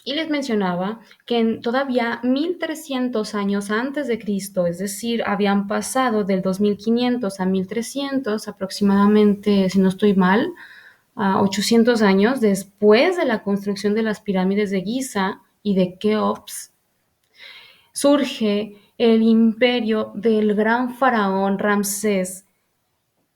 Y les mencionaba que todavía 1300 años antes de Cristo, es decir, habían pasado del 2500 a 1300 aproximadamente, si no estoy mal, a 800 años después de la construcción de las pirámides de Giza y de Keops, surge el imperio del gran faraón Ramsés.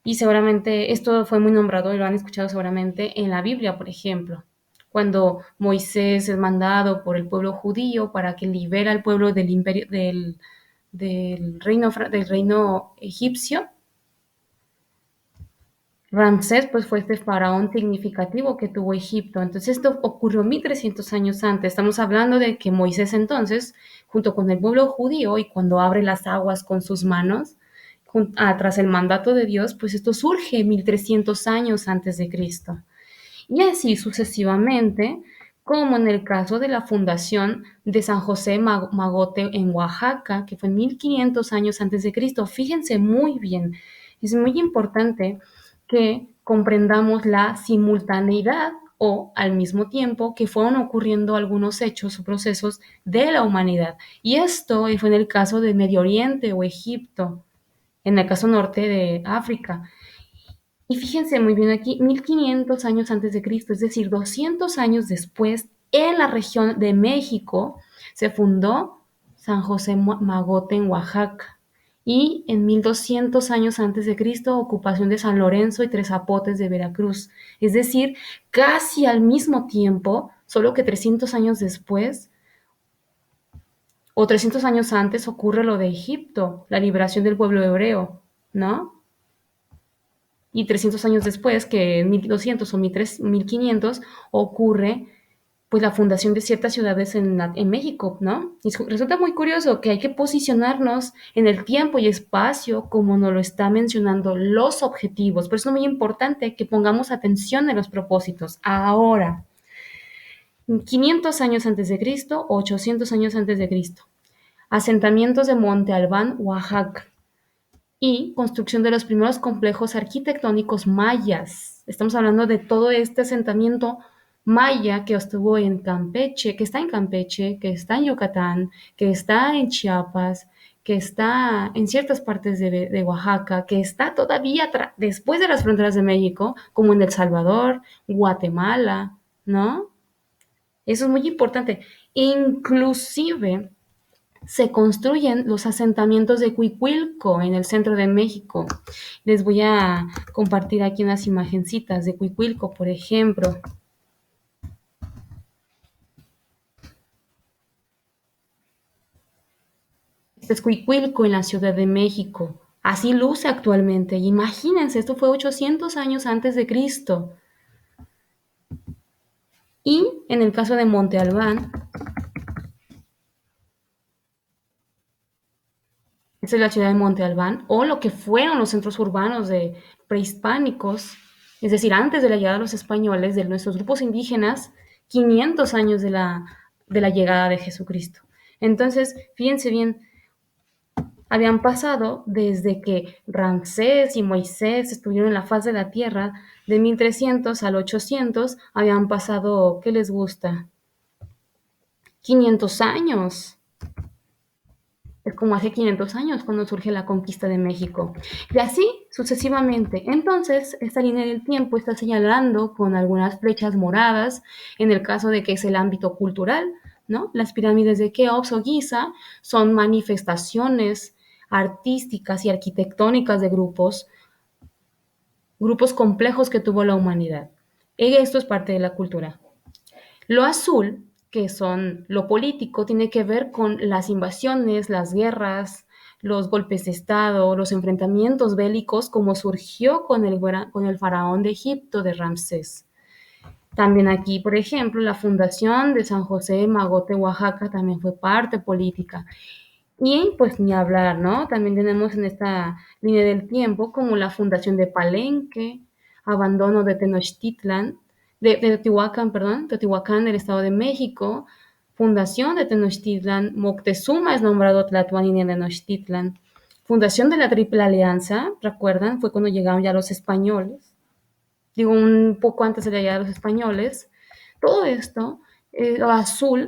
Y seguramente esto fue muy nombrado y lo han escuchado seguramente en la Biblia, por ejemplo, cuando Moisés es mandado por el pueblo judío para que libera al pueblo del imperio del reino egipcio. Ramsés pues fue este faraón significativo que tuvo Egipto. Entonces esto ocurrió 1300 años antes. Estamos hablando de que Moisés entonces, junto con el pueblo judío y cuando abre las aguas con sus manos, tras el mandato de Dios, pues esto surge 1300 años antes de Cristo. Y así sucesivamente, como en el caso de la fundación de San José Magote en Oaxaca, que fue 1500 años antes de Cristo. Fíjense muy bien, es muy importante que comprendamos la simultaneidad o al mismo tiempo que fueron ocurriendo algunos hechos o procesos de la humanidad. Y esto fue en el caso de Medio Oriente o Egipto, en el caso norte de África. Y fíjense muy bien aquí, 1500 años antes de Cristo, es decir, 200 años después, en la región de México, se fundó San José Magote en Oaxaca. Y en 1200 años antes de Cristo, ocupación de San Lorenzo y Tres Zapotes de Veracruz. Es decir, casi al mismo tiempo, solo que 300 años después, o 300 años antes, ocurre lo de Egipto, la liberación del pueblo hebreo, ¿no? Y 300 años después, que en 1200 o 1500, ocurre pues la fundación de ciertas ciudades en México, ¿no? Y resulta muy curioso que hay que posicionarnos en el tiempo y espacio como nos lo está mencionando los objetivos. Por eso es muy importante que pongamos atención en los propósitos. Ahora, 500 años antes de Cristo, 800 años antes de Cristo. Asentamientos de Monte Albán, Oaxaca y construcción de los primeros complejos arquitectónicos mayas. Estamos hablando de todo este asentamiento maya que estuvo en Campeche, que está en Campeche, que está en Yucatán, que está en Chiapas, que está en ciertas partes de Oaxaca, que está todavía después de las fronteras de México, como en El Salvador, Guatemala, ¿no? Eso es muy importante. Inclusive se construyen los asentamientos de Cuicuilco en el centro de México. Les voy a compartir aquí unas imagencitas de Cuicuilco, por ejemplo. Este es Cuicuilco en la Ciudad de México. Así luce actualmente. Imagínense, esto fue 800 años antes de Cristo. Y en el caso de Monte Albán, esta es la ciudad de Monte Albán, o lo que fueron los centros urbanos de prehispánicos, es decir, antes de la llegada de los españoles, de nuestros grupos indígenas, 500 años de la llegada de Jesucristo. Entonces, fíjense bien, habían pasado desde que Ramsés y Moisés estuvieron en la faz de la tierra, de 1300 al 800, habían pasado, ¿qué les gusta? 500 años. Es como hace 500 años cuando surge la conquista de México. Y así sucesivamente. Entonces, esta línea del tiempo está señalando con algunas flechas moradas, en el caso de que es el ámbito cultural, ¿no? Las pirámides de Keops o Giza son manifestaciones artísticas y arquitectónicas de grupos complejos que tuvo la humanidad. Y esto es parte de la cultura. Lo azul, que son lo político, tiene que ver con las invasiones, las guerras, los golpes de Estado, los enfrentamientos bélicos, como surgió con el faraón de Egipto, de Ramsés. También aquí, por ejemplo, la fundación de San José Magote, Oaxaca, también fue parte política. Y pues ni hablar, ¿no? También tenemos en esta línea del tiempo como la fundación de Palenque, abandono de Tenochtitlan, de Teotihuacán, perdón, Teotihuacán del Estado de México, fundación de Tenochtitlan, Moctezuma es nombrado Tlatuani de Tenochtitlan, fundación de la Triple Alianza, ¿recuerdan? Fue cuando llegaron ya los españoles, digo un poco antes de la llegada de los españoles. Todo esto, lo azul,